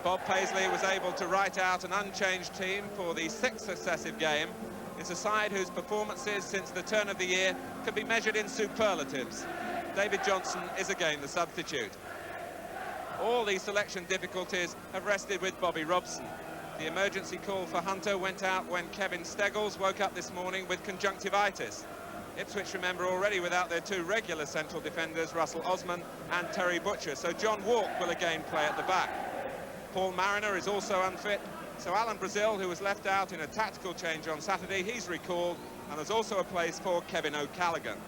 Bob Paisley was able to write out an unchanged team for the 6th successive game. It's a side whose performances since the turn of the year can be measured in superlatives. David Johnson is again the substitute. All these selection difficulties have rested with Bobby Robson. The emergency call for Hunter went out when Kevin Steggles woke up this morning with conjunctivitis. Ipswich, remember, already without their 2 regular central defenders, Russell Osman and Terry Butcher, so John Walk will again play at the back. Paul Mariner is also unfit, so Alan Brazil, who was left out in a tactical change on Saturday, he's recalled, and there's also a place for Kevin O'Callaghan.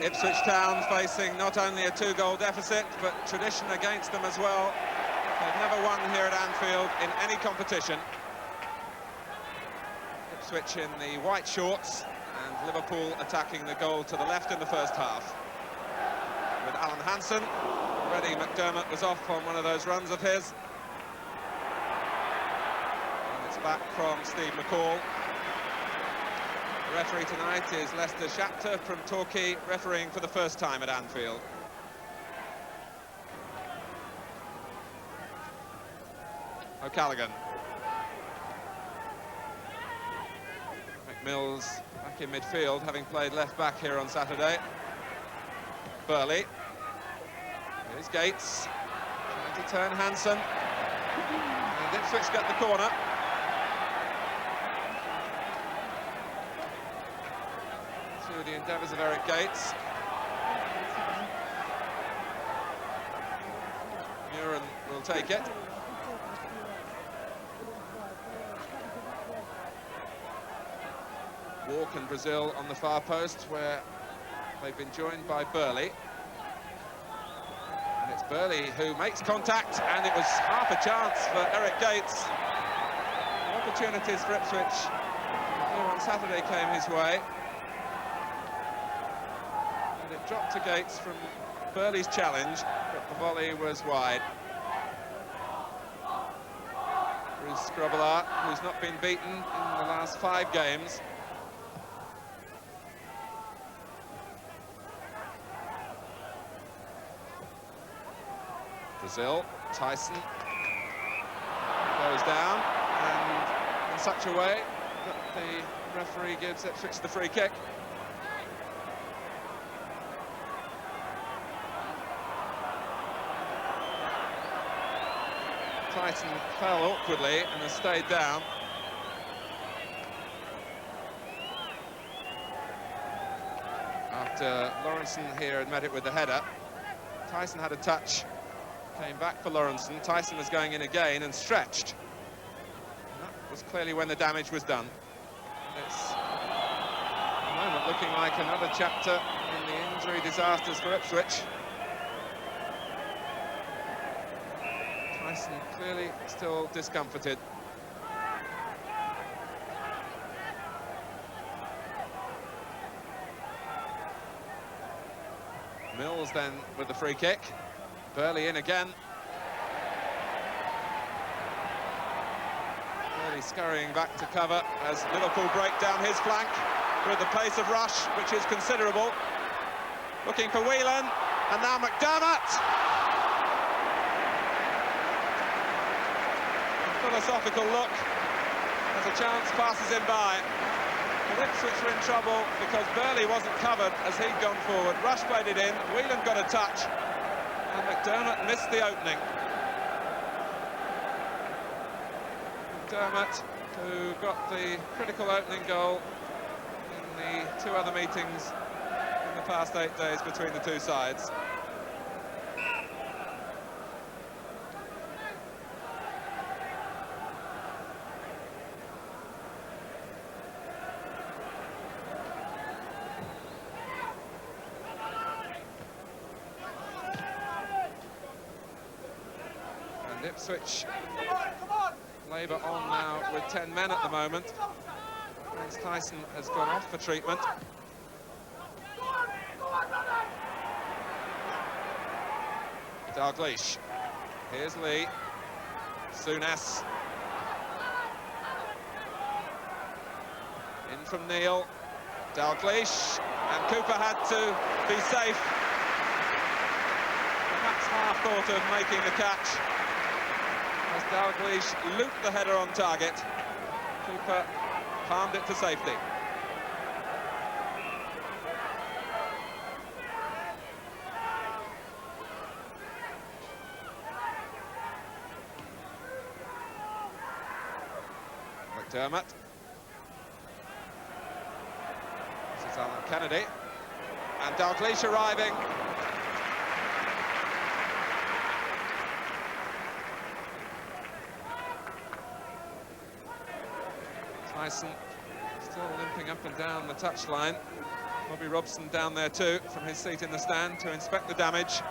Ipswich Town facing not only a 2-goal deficit, but tradition against them as well. They've never won here at Anfield in any competition. Ipswich in the white shorts, and Liverpool attacking the goal to the left in the first half. With Allan Hunter, already McDermott was off on one of those runs of his. And it's back from Steve McCall. The referee tonight is Lester Shapter from Torquay, refereeing for the first time at Anfield. O'Callaghan. McMills back in midfield, having played left back here on Saturday. Burley. Here's Gates. Trying to turn Hansen. And Ipswich get the corner. Through the endeavours of Eric Gates. Muren will take it. Walk and Brazil on the far post, where they've been joined by Burley. And it's Burley who makes contact, and it was half a chance for Eric Gates. Opportunities for Ipswich here on Saturday came his way. And it dropped to Gates from Burley's challenge, but the volley was wide. Bruce Scrobelaar, who's not been beaten in the last 5 games. Brazil, Tyson goes down, and in such a way that the referee gives Ipswich the free kick. Tyson fell awkwardly and has stayed down. After Lawrenson here had met it with the header, Tyson had a touch. Came back for Lawrenson. Tyson was going in again and stretched. And that was clearly when the damage was done. And it's at the moment looking like another chapter in the injury disasters for Ipswich. Tyson clearly still discomforted. Mills then with the free kick. Burley in again. Burley scurrying back to cover as Liverpool break down his flank with the pace of rush, which is considerable. Looking for Whelan, and now McDermott. A philosophical look as a chance passes him by. But Ipswich were in trouble because Burley wasn't covered as he'd gone forward. Rush played it in, Whelan got a touch, and McDermott missed the opening. McDermott, who got the critical opening goal in the 2 other meetings in the past 8 days between the 2 sides. Ipswich Labour on now with 10 men at the moment. As Tyson has gone off for treatment. Dalglish. Here's Lee. Souness. In from Neil. Dalglish. And Cooper had to be safe. Perhaps thought of making the catch as Dalglish looped the header on target. Keeper palmed it to safety. McDermott. This is Alan Kennedy. And Dalglish arriving. Tyson still limping up and down the touchline. Bobby Robson down there too, from his seat in the stand to inspect the damage.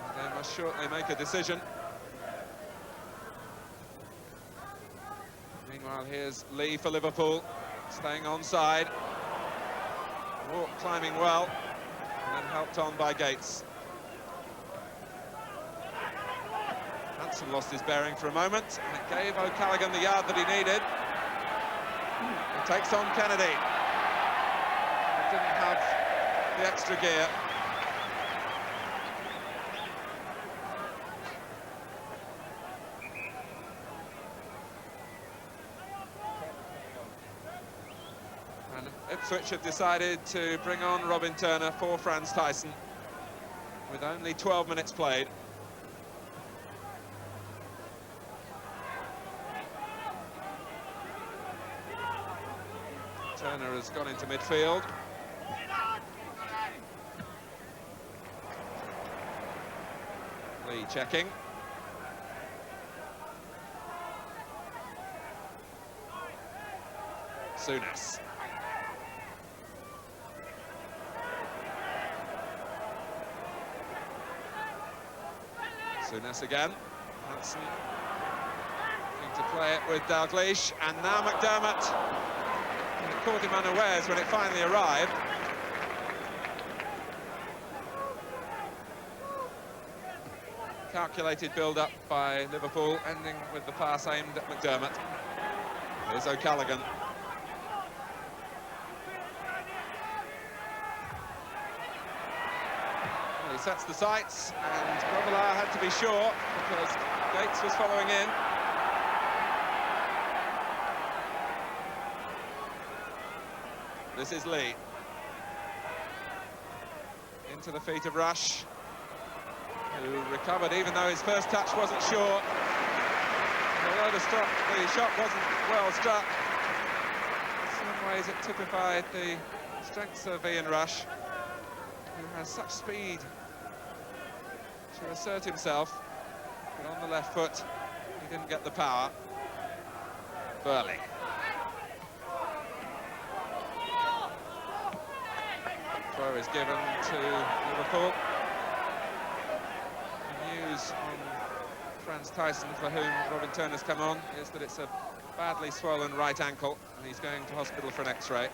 And they must shortly make a decision. Meanwhile, here's Lee for Liverpool, staying onside. Walk climbing well, and then helped on by Gates. Hanson lost his bearing for a moment, and it gave O'Callaghan the yard that he needed. He takes on Kennedy. He didn't have the extra gear. And Ipswich have decided to bring on Robin Turner for Franz Tyson, with only 12 minutes played. Turner has gone into midfield. Lee checking. Souness. Souness again. Hanson looking to play it with Dalglish, and now McDermott. It caught him unawares when it finally arrived. Calculated build-up by Liverpool, ending with the pass aimed at McDermott. Here's O'Callaghan. Well, he sets the sights, and Grobbelaar had to be sure because Gates was following in. This is Lee. Into the feet of Rush, who recovered even though his first touch wasn't sure. Although the shot wasn't well struck, in some ways it typified the strengths of Ian Rush, who has such speed to assert himself, but on the left foot he didn't get the power. Burley. Throw is given to Liverpool. The news on Franz Tyson, for whom Robin Turner's come on, is that it's a badly swollen right ankle, and he's going to hospital for an X-ray.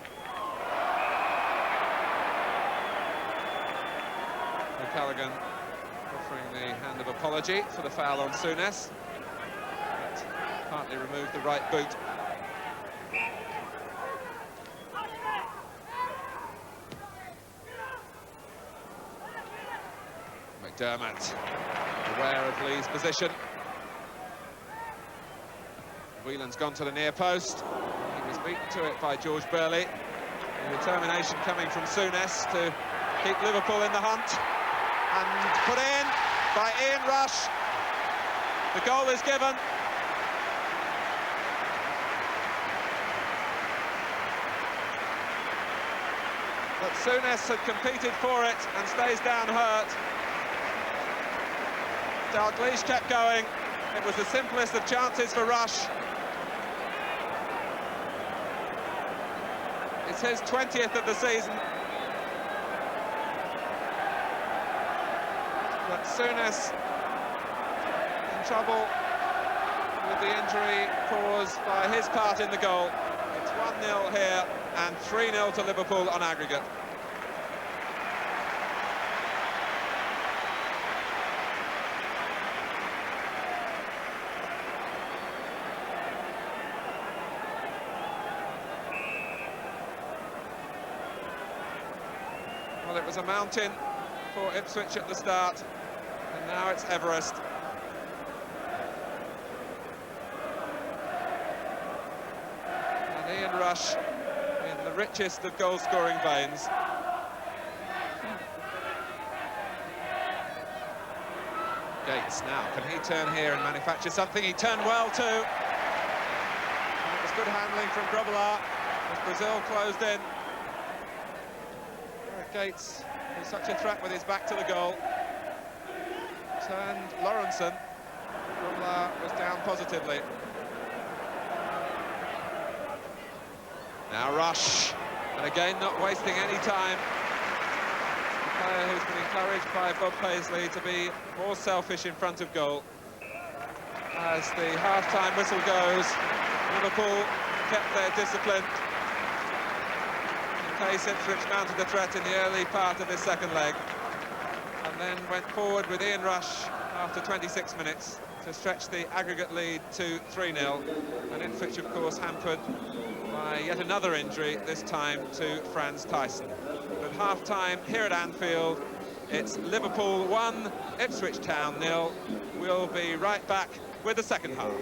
O'Callaghan offering the hand of apology for the foul on Souness, but partly removed the right boot. McDermott, aware of Lee's position. Whelan's gone to the near post. He was beaten to it by George Burley. The determination coming from Souness to keep Liverpool in the hunt. And put in by Ian Rush. The goal is given. But Souness had competed for it and stays down hurt. Dalglish kept going. It was the simplest of chances for Rush. It's his 20th of the season. But Souness in trouble with the injury caused by his part in the goal. It's 1-0 here and 3-0 to Liverpool on aggregate. Well, it was a mountain for Ipswich at the start, and now it's Everest. And Ian Rush in the richest of goal-scoring veins. Gates now, can he turn here and manufacture something? He turned well too. And it was good handling from Grobbelaar as Brazil closed in. Gates, who's such a threat with his back to the goal, turned Lawrenson. Grobbelaar was down positively. Now Rush, and again not wasting any time. A player who's been encouraged by Bob Paisley to be more selfish in front of goal. As the half-time whistle goes, Liverpool kept their discipline in case Ipswich mounted a threat in the early part of his second leg, and then went forward with Ian Rush after 26 minutes to stretch the aggregate lead to 3-0, and Ipswich, of course, hampered by yet another injury, this time to Franz Tyson. At half-time here at Anfield, it's Liverpool 1, Ipswich Town 0. We'll be right back with the second half.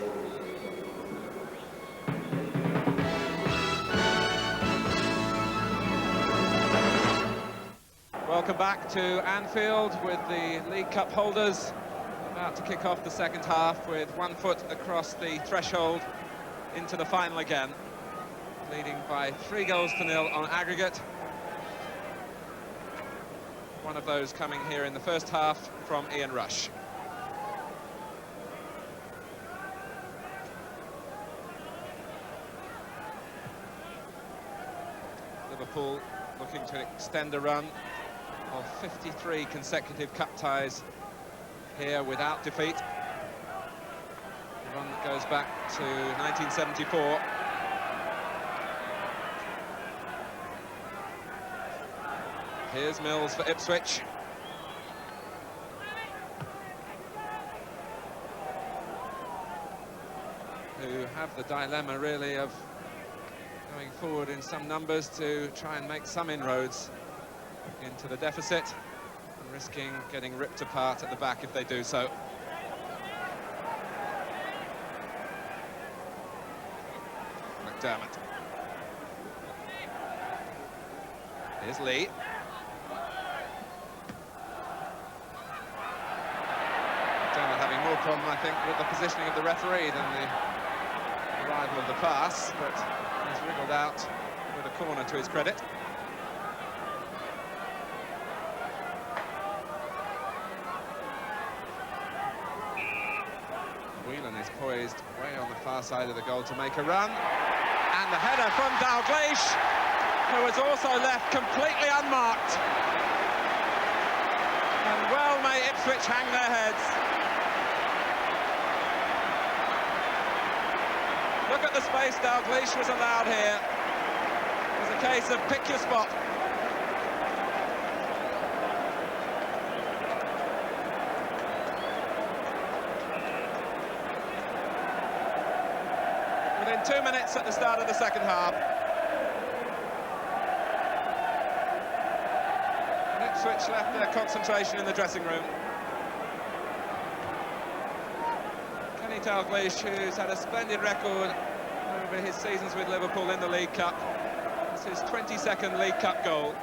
Welcome back to Anfield with the League Cup holders about to kick off the second half with 1 foot across the threshold into the final again, leading by 3-0 on aggregate. One of those coming here in the first half from Ian Rush. Liverpool looking to extend a run of 53 consecutive cup ties here without defeat. A run that goes back to 1974. Here's Mills for Ipswich. Who have the dilemma, really, of going forward in some numbers to try and make some inroads into the deficit, and risking getting ripped apart at the back if they do so. McDermott. Here's Lee. McDermott having more problem, I think, with the positioning of the referee than the arrival of the pass, but he's wriggled out with a corner to his credit. Whelan is poised way on the far side of the goal to make a run. And the header from Dalglish, who was also left completely unmarked. And well may Ipswich hang their heads. Look at the space Dalglish was allowed here. It was a case of pick your spot. Within 2 minutes at the start of the second half. And Ipswich left their concentration in the dressing room. Dalglish, who's had a splendid record over his seasons with Liverpool in the League Cup. It's his 22nd League Cup goal.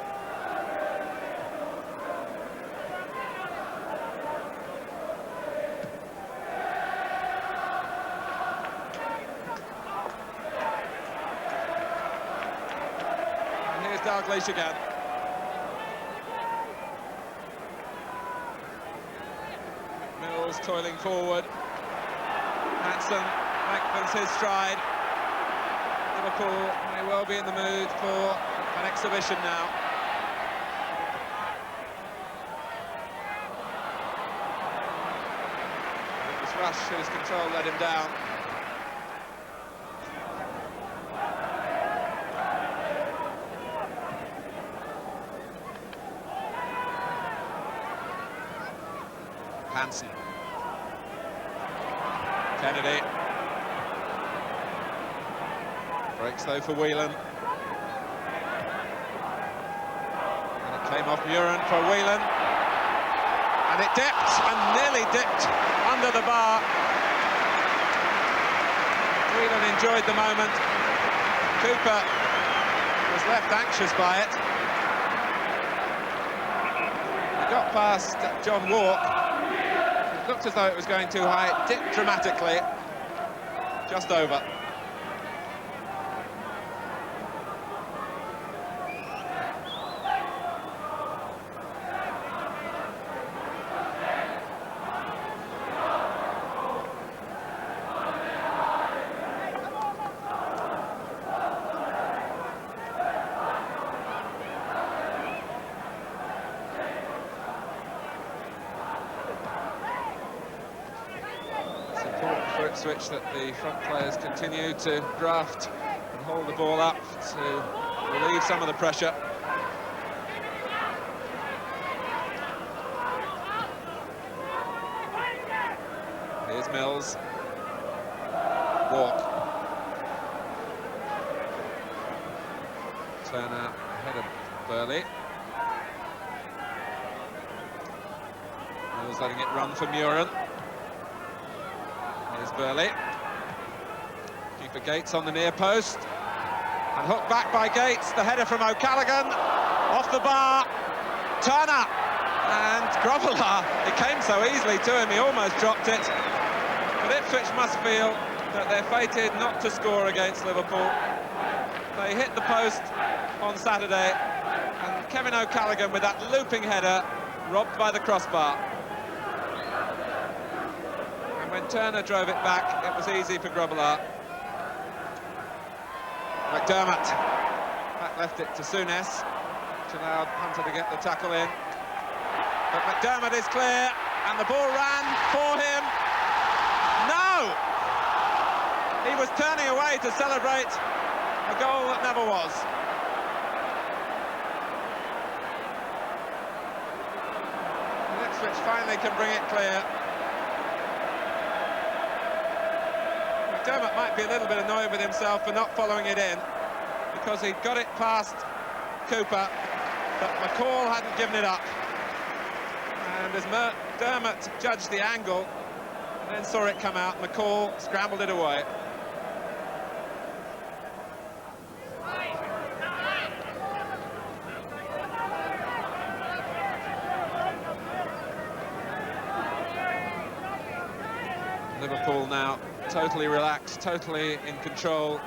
And here's Dalglish again. Mills toiling forward. Hanson lengthens his stride. Liverpool may well be in the mood for an exhibition now. It was Rush whose control let him down. Hanson. Kennedy. Breaks though for Whelan. And a Came off Muren for Whelan. And it dipped, and nearly dipped under the bar. Whelan enjoyed the moment. Cooper was left anxious by it. He got past John Walk. It looked as though it was going too high. It dipped dramatically. Just over. Ipswich that the front players continue to draft and hold the ball up to relieve some of the pressure. Here's Mills. Walk. Turner ahead of Burley. Mills letting it run for Muren. Here's Burley. Keeper Gates on the near post. And hooked back by Gates. The header from O'Callaghan. Off the bar. Turner. And Grobbelaar. It came so easily to him, he almost dropped it. But Ipswich must feel that they're fated not to score against Liverpool. They hit the post on Saturday. And Kevin O'Callaghan with that looping header, robbed by the crossbar. When Turner drove it back, it was easy for Grobbelaar. McDermott back left it to Souness, which allowed Hunter to get the tackle in. But McDermott is clear, and the ball ran for him. No! He was turning away to celebrate a goal that never was. And Ipswich finally can bring it clear. McDermott might be a little bit annoyed with himself for not following it in, because he'd got it past Cooper, but McCall hadn't given it up. And as McDermott judged the angle and then saw it come out, McCall scrambled it away. Liverpool now totally relaxed, totally in control,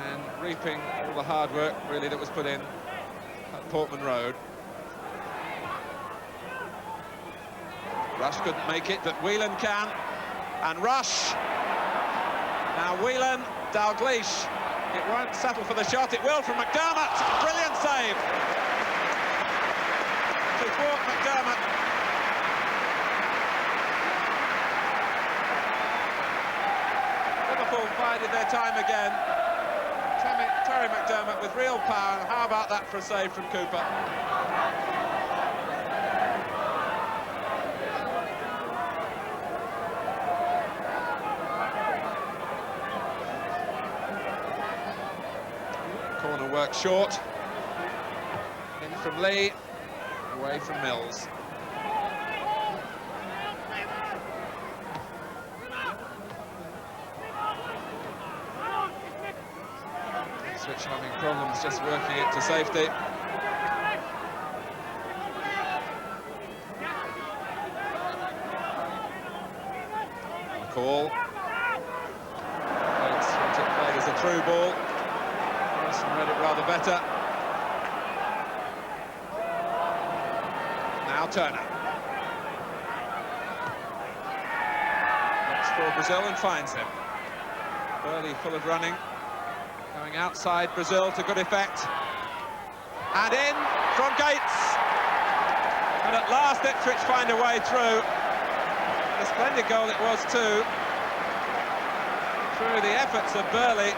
and reaping all the hard work, really, that was put in at Portman Road. Rush couldn't make it, but Whelan can. And Rush. Now Whelan, Dalglish. It won't settle for the shot, it will from McDermott. Brilliant save. To thwart McDermott. Liverpool bided their time again. Terry McDermott with real power, and how about that for a save from Cooper? Corner work short. In from Lee, away from Mills. Ipswich having problems just working it to safety. McCall. It's played as a through ball. Harrison read it rather better. Now Turner. Looks for Brazil and finds him. Burley full of running. Going outside Brazil to good effect. And in from Gates. And at last Ipswich find a way through. A splendid goal it was too. Through the efforts of Burley,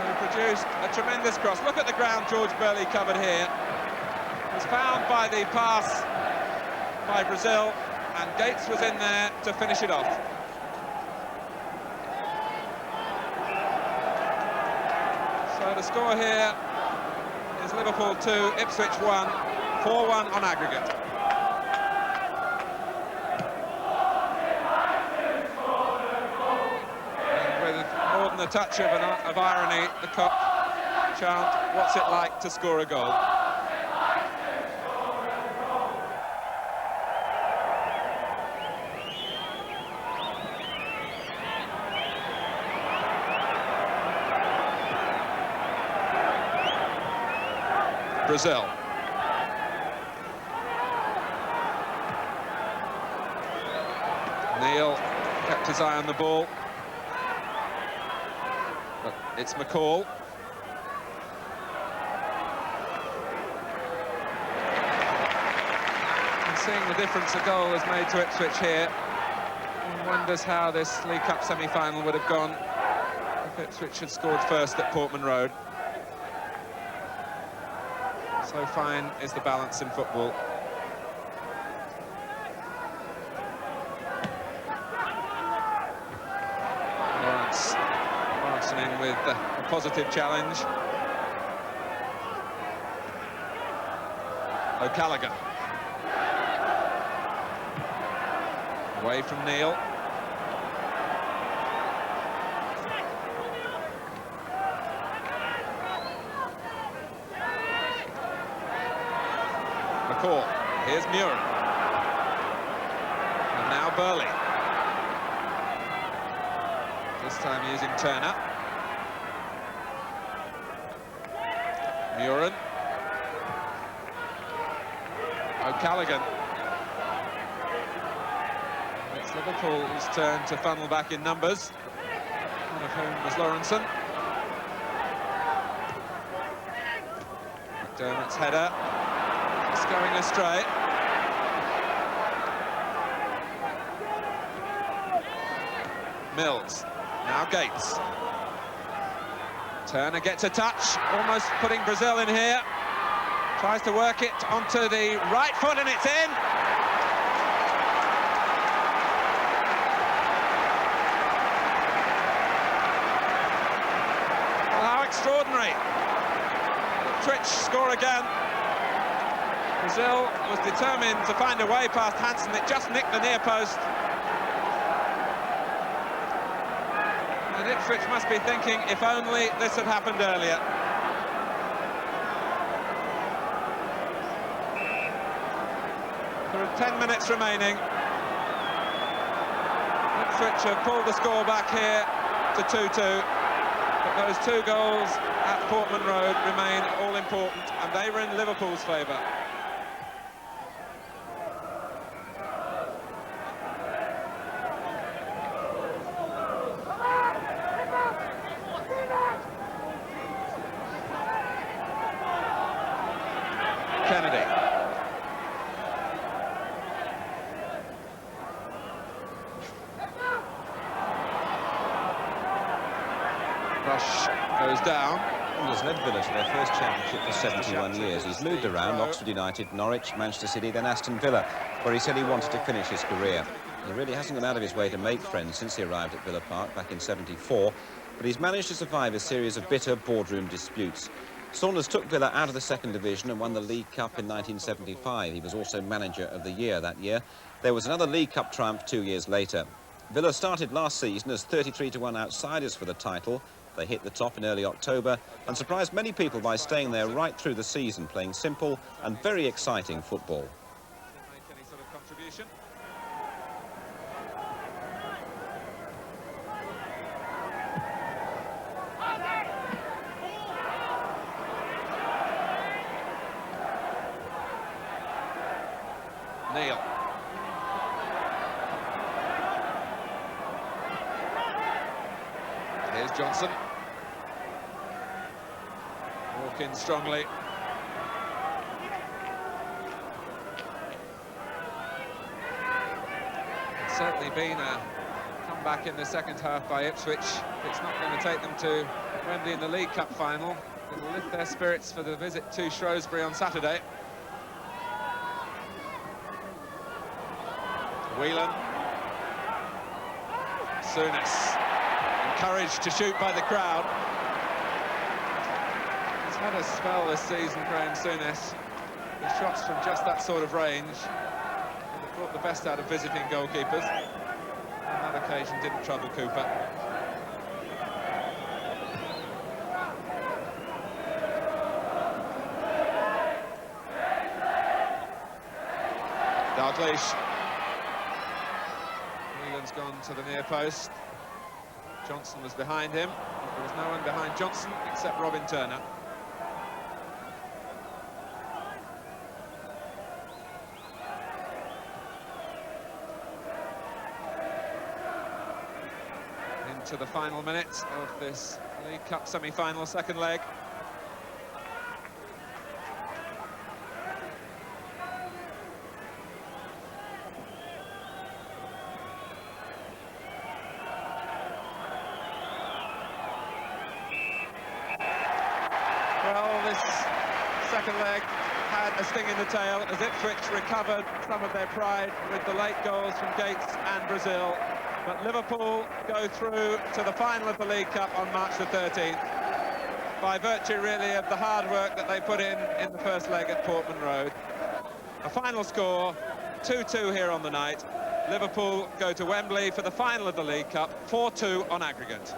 who produced a tremendous cross. Look at the ground George Burley covered here. Was found by the pass by Brazil, and Gates was in there to finish it off. So the score here, is Liverpool 2, Ipswich 1, 4-1 on aggregate. And with more than a touch of irony, the Kop chant, "What's it like to score a goal?" Brazil. Neil kept his eye on the ball, but it's McCall. And seeing the difference a goal has made to Ipswich here, one wonders how this League Cup semi-final would have gone if Ipswich had scored first at Portman Road. So fine is the balance in football. Lawrence in with a positive challenge. O'Callaghan. Away from Neil. McCall. Here's Muir. And now Burley. This time using Turner. Murin. O'Callaghan. It's Liverpool's turn to funnel back in numbers, one of whom was Lawrenson. McDermott's header. It's going astray. Mills. Now Gates. Turner gets a touch, almost putting Brazil in here. Tries to work it onto the right foot and it's in. Well, how extraordinary. Ipswich score again. Brazil was determined to find a way past Hansen. It just nicked the near post. And Ipswich must be thinking, if only this had happened earlier. There are 10 minutes remaining. Ipswich have pulled the score back here to 2-2. But those two goals at Portman Road remain all important, and they were in Liverpool's favour. Kennedy. Rush goes down. He has led Villa to their first championship for 71 years. He's moved around Oxford United, Norwich, Manchester City, then Aston Villa, where he said he wanted to finish his career. He really hasn't gone out of his way to make friends since he arrived at Villa Park back in '74, but he's managed to survive a series of bitter boardroom disputes. Saunders took Villa out of the second division and won the League Cup in 1975. He was also manager of the year that year. There was another League Cup triumph 2 years later. Villa started last season as 33-1 outsiders for the title. They hit the top in early October and surprised many people by staying there right through the season, playing simple and very exciting football. Make any sort of contribution. Neil. Here's Johnson. Walk in strongly. It's certainly been a comeback in the second half by Ipswich. It's not going to take them to Wembley in the League Cup final. It will lift their spirits for the visit to Shrewsbury on Saturday. Whelan. Souness. Encouraged to shoot by the crowd. His had a spell this season, Graham Souness. His shots from just that sort of range have brought the best out of visiting goalkeepers. On that occasion, didn't trouble Cooper. Dalglish. Whelan's gone to the near post. Johnson was behind him. There was no one behind Johnson except Robin Turner. Into the final minutes of this League Cup semi-final second leg. Well, this second leg had a sting in the tail as Ipswich recovered some of their pride with the late goals from Gates and Brazil. But Liverpool go through to the final of the League Cup on March the 13th by virtue, really, of the hard work that they put in the first leg at Portman Road. A final score, 2-2 here on the night. Liverpool go to Wembley for the final of the League Cup, 4-2 on aggregate.